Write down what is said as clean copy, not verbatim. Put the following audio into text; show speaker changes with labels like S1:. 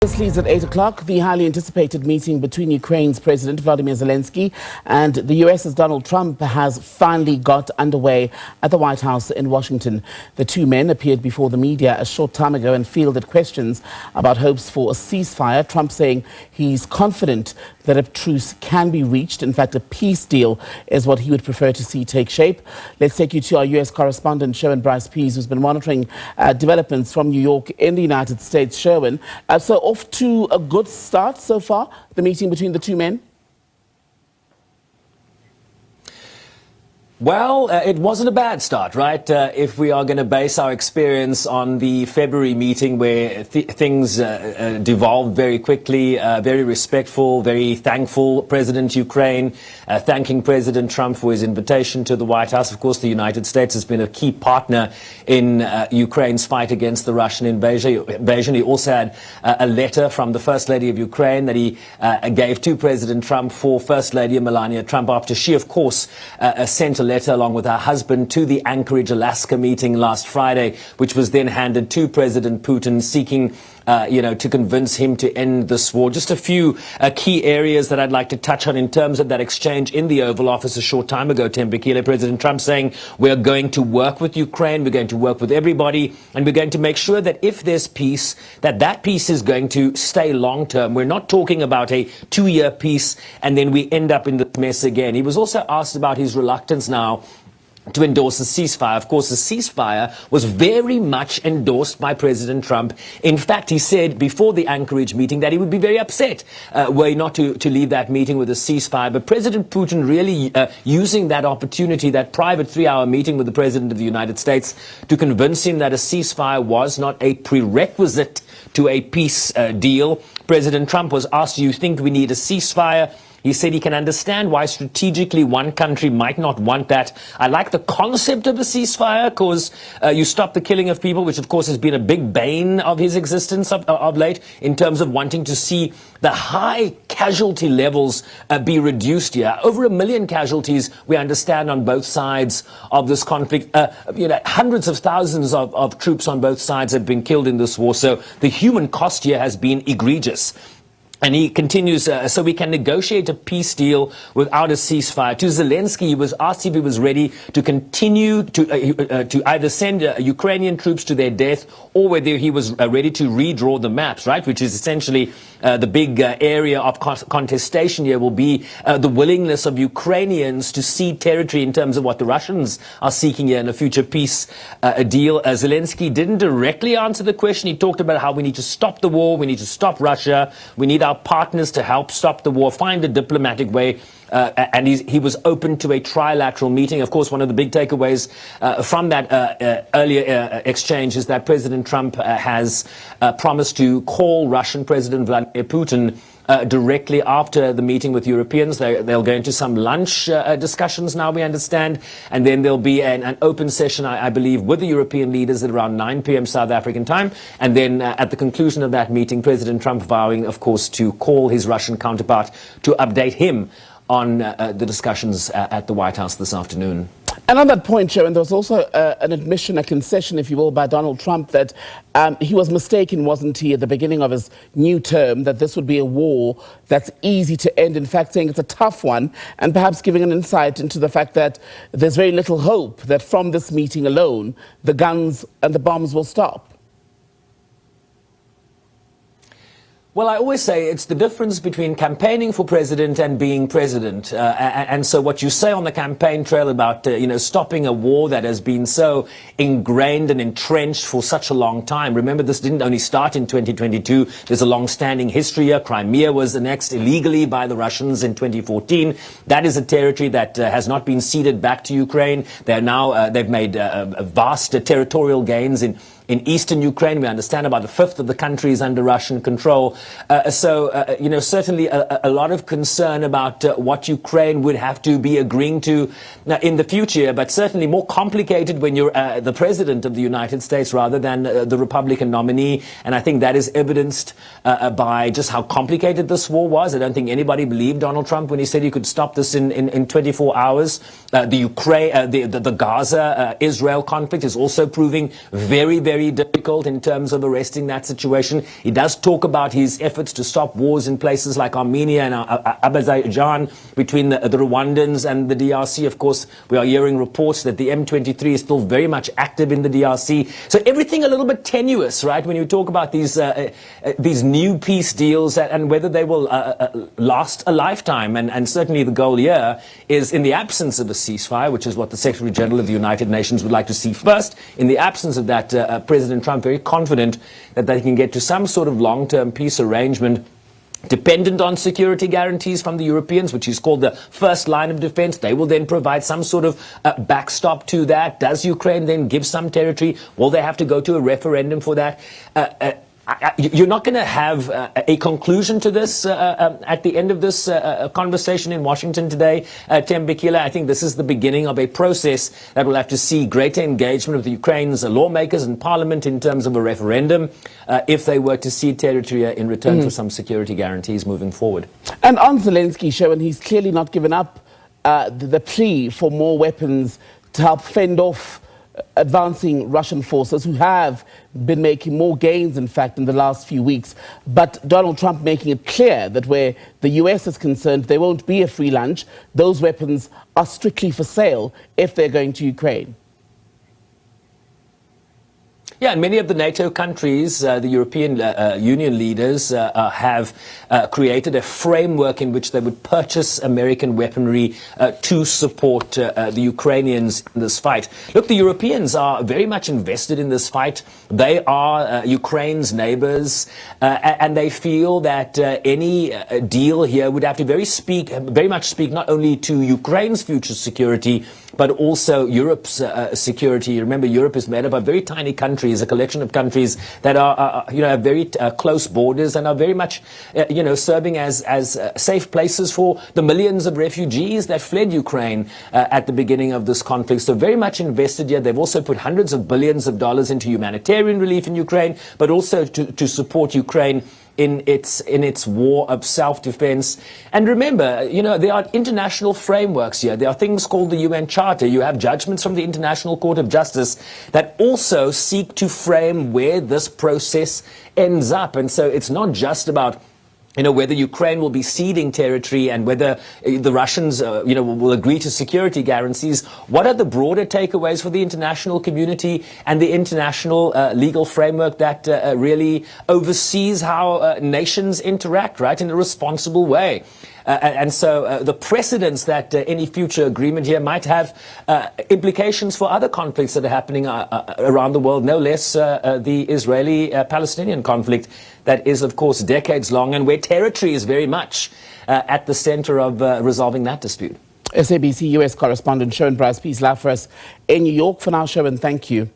S1: This leads at 8 o'clock, the highly anticipated meeting between Ukraine's President Volodymyr Zelenskyy and the US's Donald Trump has finally got underway at the White House in Washington. The two men appeared before the media a short time ago and fielded questions about hopes for a ceasefire. Trump saying he's confident that a truce can be reached. In fact, a peace deal is what he would prefer to see take shape. Let's take you to our US correspondent, Sherwin Bryce-Pease, who's been monitoring developments from New York in the United States. Sherwin, so off to a good start so far, the meeting between the two men?
S2: Well, it wasn't a bad start, right? If we are going to base our experience on the February meeting where things devolved very quickly, very respectful, very thankful. President Ukraine thanking President Trump for his invitation to the White House. Of course, the United States has been a key partner in Ukraine's fight against the Russian invasion. He also had a letter from the First Lady of Ukraine that he gave to President Trump for First Lady Melania Trump after she, of course, sent a letter along with her husband to the Anchorage, Alaska meeting last Friday, which was then handed to President Putin, seeking to convince him to end this war. Just a few key areas that I'd like to touch on in terms of that exchange in the Oval Office a short time ago. Tembekile, President Trump saying we're going to work with Ukraine, we're going to work with everybody, and we're going to make sure that if there's peace, that peace is going to stay long term. We're not talking about a 2-year peace and then we end up in this mess again. He was also asked about his reluctance now to endorse a ceasefire. Of course, the ceasefire was very much endorsed by President Trump. In fact, he said before the Anchorage meeting that he would be very upset were he not to leave that meeting with a ceasefire. But President Putin really using that opportunity, that private 3-hour meeting with the President of the United States, to convince him that a ceasefire was not a prerequisite to a peace deal. President Trump was asked, do you think we need a ceasefire? He said he can understand why strategically one country might not want that. I like the concept of a ceasefire because you stop the killing of people, which of course has been a big bane of his existence of late, in terms of wanting to see the high casualty levels be reduced here. Over 1 million casualties, we understand, on both sides of this conflict. Hundreds of thousands of troops on both sides have been killed in this war. So the human cost here has been egregious. And he continues, so we can negotiate a peace deal without a ceasefire. To Zelenskyy, he was asked if he was ready to continue to either send Ukrainian troops to their death or whether he was ready to redraw the maps, right? Which is essentially the big area of contestation here will be the willingness of Ukrainians to cede territory in terms of what the Russians are seeking here in a future peace deal. Zelenskyy didn't directly answer the question. He talked about how we need to stop the war, we need to stop Russia, we need our partners to help stop the war, find a diplomatic way, and he was open to a trilateral meeting. Of course, one of the big takeaways from that earlier exchange is that President Trump has promised to call Russian President Vladimir Putin directly after the meeting with Europeans. They'll go into some lunch discussions now, we understand, and then there'll be an open session, I believe, with the European leaders at around 9 p.m. South African time. And then at the conclusion of that meeting, President Trump vowing, of course, to call his Russian counterpart to update him on the discussions at the White House this afternoon.
S1: And on that point, Sherwin, there was also an admission, a concession, if you will, by Donald Trump that he was mistaken, wasn't he, at the beginning of his new term, that this would be a war that's easy to end. In fact, saying it's a tough one, and perhaps giving an insight into the fact that there's very little hope that from this meeting alone, the guns and the bombs will stop.
S2: Well, I always say it's the difference between campaigning for president and being president. And so what you say on the campaign trail about, stopping a war that has been so ingrained and entrenched for such a long time. Remember, this didn't only start in 2022. There's a long-standing history here. Crimea was annexed illegally by the Russians in 2014. That is a territory that has not been ceded back to Ukraine. They've made vast territorial gains in eastern Ukraine. We understand about a fifth of the country is under Russian control. Certainly a lot of concern about what Ukraine would have to be agreeing to in the future, but certainly more complicated when you're the president of the United States rather than the Republican nominee. And I think that is evidenced by just how complicated this war was. I don't think anybody believed Donald Trump when he said he could stop this in 24 hours. The Gaza-Israel conflict is also proving very, very very difficult in terms of arresting that situation. He does talk about his efforts to stop wars in places like Armenia and Azerbaijan, between the Rwandans and the DRC. Of course, we are hearing reports that the M23 is still very much active in the DRC. So everything a little bit tenuous, right, when you talk about these new peace deals and whether they will last a lifetime. And certainly the goal here is, in the absence of a ceasefire, which is what the Secretary General of the United Nations would like to see first, in the absence of that, President Trump very confident that they can get to some sort of long-term peace arrangement dependent on security guarantees from the Europeans, which is called the first line of defense. They will then provide some sort of backstop to that. Does Ukraine then give some territory? Will they have to go to a referendum for that? You're not going to have a conclusion to this at the end of this conversation in Washington today, Tembekile. I think this is the beginning of a process that will have to see greater engagement of the Ukraine's lawmakers and parliament in terms of a referendum if they were to cede territory in return for some security guarantees moving forward.
S1: And on Zelenskyy, Sherwin, he's clearly not given up the plea for more weapons to help fend off advancing Russian forces, who have been making more gains, in fact, in the last few weeks. But Donald Trump making it clear that where the US is concerned, there won't be a free lunch. Those weapons are strictly for sale if they're going to Ukraine.
S2: Yeah, and many of the NATO countries, the European Union leaders have created a framework in which they would purchase American weaponry to support the Ukrainians in this fight. Look, the Europeans are very much invested in this fight. They are Ukraine's neighbors, and they feel that any deal here would have to very much speak not only to Ukraine's future security, but also Europe's security. Remember, Europe is made up of very tiny countries, a collection of countries that are have very close borders and are very much, serving as safe places for the millions of refugees that fled Ukraine at the beginning of this conflict. So very much invested here. They've also put hundreds of billions of dollars into humanitarian relief in Ukraine, but also to support Ukraine in its war of self-defense. And remember, there are international frameworks here. There are things called the UN Charter. You have judgments from the International Court of Justice that also seek to frame where this process ends up. And so it's not just about whether Ukraine will be ceding territory and whether the Russians, will agree to security guarantees. What are the broader takeaways for the international community and the international legal framework that really oversees how nations interact, right, in a responsible way? And so the precedents that any future agreement here might have implications for other conflicts that are happening around the world, no less the Israeli-Palestinian conflict that is, of course, decades long, and where territory is very much at the center of resolving that dispute.
S1: SABC US Correspondent Sherwin Bryce-Pease live for us in New York. For now, Sherwin, thank you.